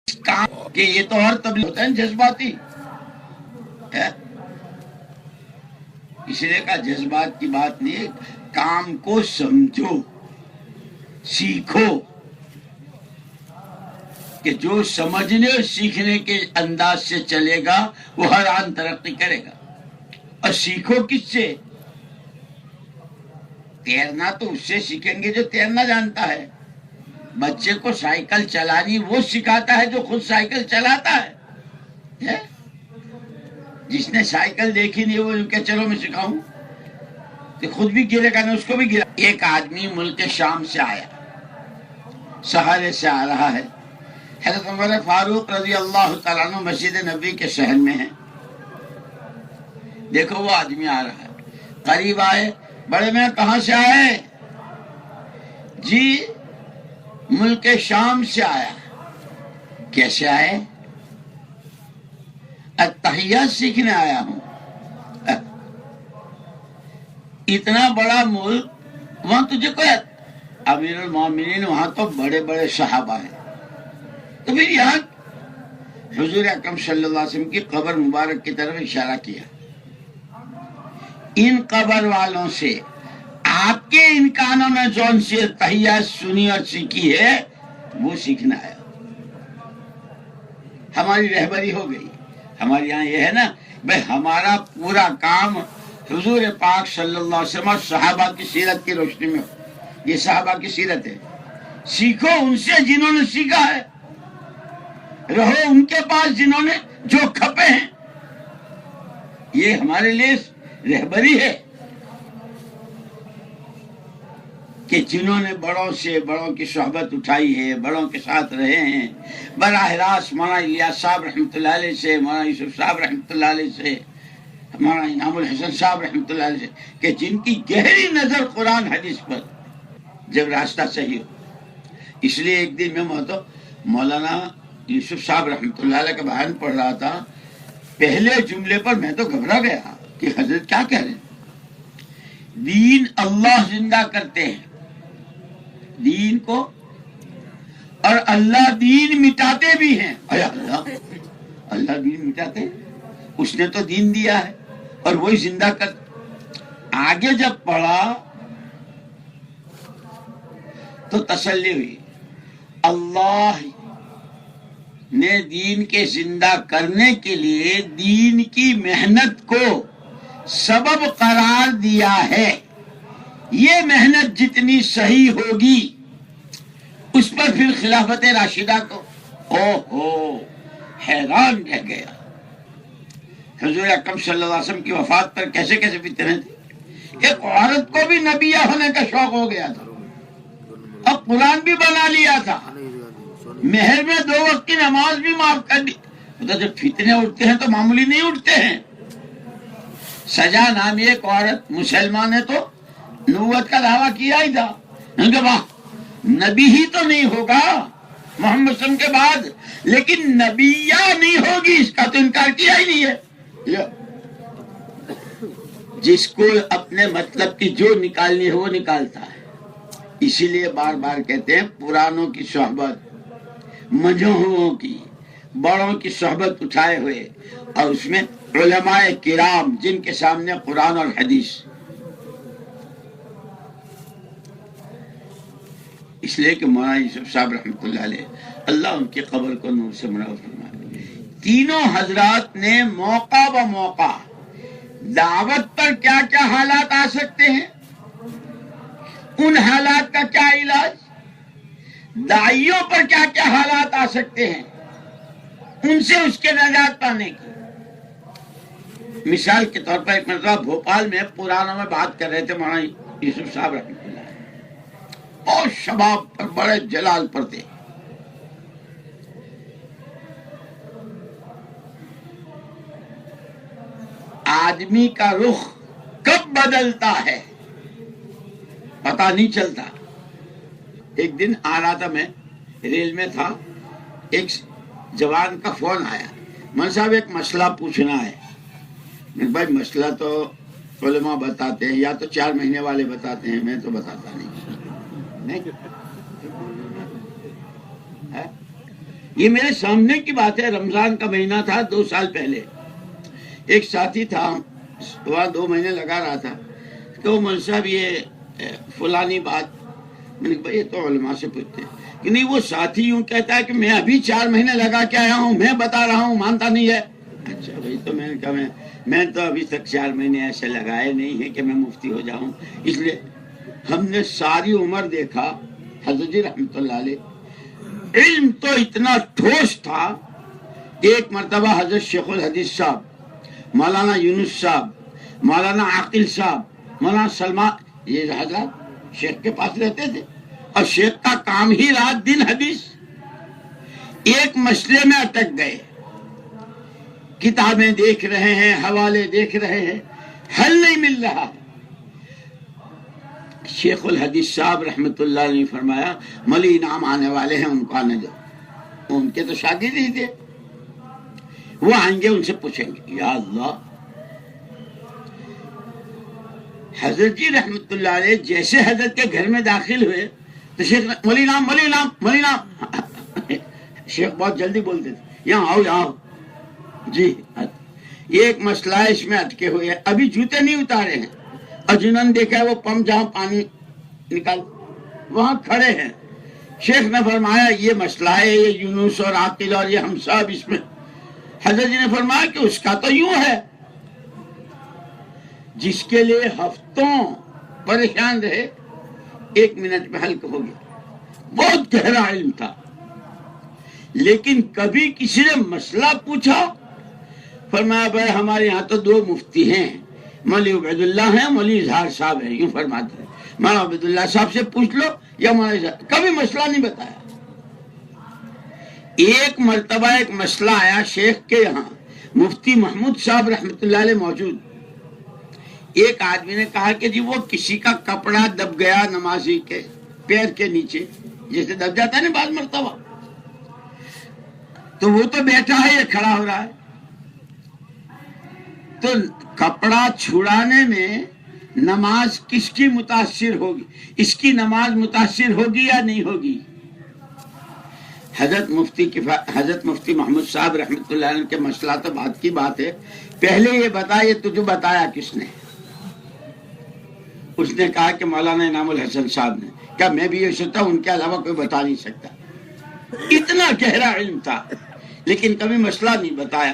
کام کہ یہ تو اور تبلیغ ہوتا ہے جذباتی ہے، اس لیے کا جذبات کی بات نہیں ہے، کام کو سمجھو، سیکھو، کہ جو سمجھنے اور سیکھنے کے انداز سے چلے گا وہ ہر آن ترقی کرے گا۔ اور سیکھو کس سے؟ تیرنا تو اس سے سیکھیں گے جو تیرنا جانتا ہے۔ بچے کو سائیکل چلانی وہ سکھاتا ہے جو خود سائیکل چلاتا ہے۔ جس نے سائیکل دیکھی نہیں وہ کہ چلو میں سکھاؤں، تو خود بھی گرے گا، اس کو بھی گرا۔ ایک آدمی ملک شام سے آیا، سہارے سے آ رہا ہے، حضرت عمر فاروق رضی اللہ تعالیٰ عنہ مسجد نبی کے صحن میں ہے، دیکھو وہ آدمی آ رہا ہے، قریب آئے، بڑے میں کہاں سے آئے؟ جی ملک شام سے آیا۔ کیسے آئے؟ التحیات سیکھنے آیا ہوں۔ اتنا بڑا ملک، وہاں تجھے کوئی امیر المومنین، وہاں تو بڑے بڑے صحابہ ہیں، تو پھر یہاں حضور اکرم صلی اللہ علیہ وسلم کی قبر مبارک کی طرف اشارہ کیا۔ ان قبر والوں سے آپ کے ان کانوں میں جون سی تحیات سنی اور سیکھی ہے وہ سیکھنا ہے۔ ہماری رہبری ہو گئی۔ ہمارے یہاں یہ ہے نا بھائی، ہمارا پورا کام حضور پاک صلی اللہ علیہ وسلم اور صحابہ کی سیرت کی روشنی میں ہو۔ یہ صحابہ کی سیرت ہے، سیکھو ان سے جنہوں نے سیکھا ہے، رہو ان کے پاس جنہوں نے جو کھپے ہیں۔ یہ ہمارے لیے رہبری ہے کہ جنہوں نے بڑوں سے بڑوں کی صحبت اٹھائی ہے، بڑوں کے ساتھ رہے ہیں، براہ راست مولانا الیاس صاحب رحمۃ اللہ علیہ سے، مولانا یوسف صاحب رحمۃ اللہ علیہ سے، مولانا انعام الحسن صاحب رحمۃ اللہ علیہ سے، کہ جن کی گہری نظر قرآن حدیث پر، جب راستہ صحیح ہو۔ اس لیے ایک دن میں مولانا یوسف صاحب رحمۃ اللہ علیہ کا بیان پڑھ رہا تھا، پہلے جملے پر میں تو گھبرا گیا کہ حضرت کیا کہہ رہے ہیں؟ دین اللہ زندہ کرتے ہیں دین کو، اور اللہ دین مٹاتے بھی ہیں۔ اے اللہ دین مٹاتے ہیں؟ اس نے تو دین دیا ہے اور وہی زندہ کر۔ آگے جب پڑھا تو تسلی ہوئی، اللہ نے دین کے زندہ کرنے کے لیے دین کی محنت کو سبب قرار دیا ہے۔ یہ محنت جتنی صحیح ہوگی اس پر پھر خلافت راشدہ کو حیران رہ گیا۔ حضور اکرم صلی اللہ علیہ وسلم کی وفات پر کیسے کیسے فتنے تھے۔ ایک عورت کو بھی نبیہ ہونے کا شوق ہو گیا تھا اور قرآن بھی بنا لیا تھا، مہر میں 2 وقت کی نماز بھی معاف کر دی۔ جب فتنے اٹھتے ہیں تو معمولی نہیں اٹھتے ہیں۔ سجا نامی ایک عورت مسلمان ہے تو نبوت کا دعویٰ کیا ہی تھا، نبی ہی تو نہیں ہوگا محمد صلی اللہ علیہ وسلم کے بعد، لیکن نبیہ نہیں ہوگی اس کا تو انکار کیا ہی نہیں ہے۔ جس کو اپنے مطلب کی جو نکالنی ہے وہ نکالتا ہے۔ اسی لیے بار بار کہتے ہیں پرانوں کی صحبت، مجہوں کی، بڑوں کی صحبت اٹھائے ہوئے، اور اس میں علماء کرام جن کے سامنے قرآن اور حدیث۔ اس لیے کہ مولانا یوسف صاحب رحمۃ اللہ علیہ، اللہ ان کی قبر کو نور سے منور فرمائے، تینوں حضرات نے موقع بموقع دعوت پر کیا کیا حالات آ سکتے ہیں، ان حالات کا کیا علاج، داعیوں پر کیا کیا حالات آ سکتے ہیں، ان سے اس کے نجات پانے کی۔ مثال کے طور پر ایک مرتبہ بھوپال میں پرانوں میں بات کر رہے تھے مولانا یوسف صاحب رحمۃ اللہ، اور شباب پر بڑے جلال پر تھے۔ آدمی کا رخ کب بدلتا ہے پتہ نہیں چلتا۔ ایک دن آ رہا تھا، میں ریل میں تھا، ایک جوان کا فون آیا، من صاحب ایک مسئلہ پوچھنا ہے۔ بھائی مسئلہ تو علماء بتاتے ہیں، یا تو 4 مہینے والے بتاتے ہیں، میں تو بتاتا نہیں۔ یہ میرے سامنے کی بات ہے، رمضان کا مہینہ تھا 2 سال پہلے، ایک ساتھی تھا وہاں 2 مہینے لگا رہا تھا، تو مول صاحب یہ فلانی بات، میں نے کہا یہ تو علماء سے پوچھتے ہیں کہ نہیں، وہ ساتھی یوں کہتا ہے کہ میں ابھی 4 مہینے لگا کے آیا ہوں، میں بتا رہا ہوں، مانتا نہیں ہے۔ اچھا بھائی، تو میں نے کہا میں تو ابھی تک 4 مہینے ایسے لگائے نہیں ہیں کہ میں مفتی ہو جاؤں، اس لیے ہم نے ساری عمر دیکھا حضرت جی رحمۃ اللہ علیہ، علم تو اتنا ٹھوس تھا۔ ایک مرتبہ حضرت شیخ الحدیث صاحب، مولانا یونس صاحب، مولانا عاقل صاحب، مولانا سلمان، یہ حضرات شیخ کے پاس رہتے تھے، اور شیخ کا کام ہی رات دن حدیث، ایک مسئلے میں اٹک گئے، کتابیں دیکھ رہے ہیں، حوالے دیکھ رہے ہیں، حل نہیں مل رہا۔ شیخ الحدیث صاحب رحمت اللہ علیہ نے فرمایا ملی انعام آنے والے ہیں، ان کو آنے دو، ان کے تو شاگرد ہی تھے، وہ آئیں گے، ان سے پوچھیں گے۔ یا اللہ، حضرت جی رحمت اللہ علیہ جیسے حضرت کے گھر میں داخل ہوئے تو شیخ ملی نام ملی نام ملی نام، شیخ بہت جلدی بولتے تھے، یہاں آؤ یہاں آؤ جی، یہ ایک مسئلہ ہے، اس میں اٹکے ہوئے ہیں، ابھی جوتے نہیں اتارے ہیں، اور جنہوں نے دیکھا ہے وہ پمپ جہاں پانی نکال وہاں کھڑے ہیں۔ شیخ نے فرمایا یہ مسئلہ ہے، یہ یونس اور عاقل اور یہ ہم سب اس میں، حضرت جی نے فرمایا کہ اس کا تو یوں ہے، جس کے لیے ہفتوں پریشان رہے 1 منٹ میں حل ہو گیا۔ بہت گہرا علم تھا، لیکن کبھی کسی نے مسئلہ پوچھا، فرمایا بھائی ہمارے یہاں تو 2 مفتی ہیں، مولوی عبید اللہ ہیں، مولوی اظہار صاحب ہیں، یوں فرماتے ہیں، مولانا عبید اللہ صاحب سے پوچھ لو یا مولانا اظہار، کبھی مسئلہ نہیں بتایا۔ ایک مرتبہ ایک مسئلہ آیا شیخ کے یہاں، مفتی محمود صاحب رحمت اللہ علیہ موجود، ایک آدمی نے کہا کہ جی وہ کسی کا کپڑا دب گیا نمازی کے پیر کے نیچے، جیسے دب جاتا ہے نا بعض مرتبہ، تو وہ تو بیٹھا ہے، یہ کھڑا ہو رہا ہے، تو کپڑا چھڑانے میں نماز کس کی متاثر ہوگی؟ اس کی نماز متاثر ہوگی یا نہیں ہوگی؟ حضرت مفتی محمود صاحب رحمت اللہ علیہ کے مسئلہ تو بات کی بات ہے، پہلے یہ بتا، یہ تجھے بتایا کس نے؟ اس نے کہا کہ مولانا انعام الحسن صاحب نے کہا میں بھی یہ سوچتا ہوں، ان کے علاوہ کوئی بتا نہیں سکتا، اتنا گہرا علم تھا، لیکن کبھی مسئلہ نہیں بتایا۔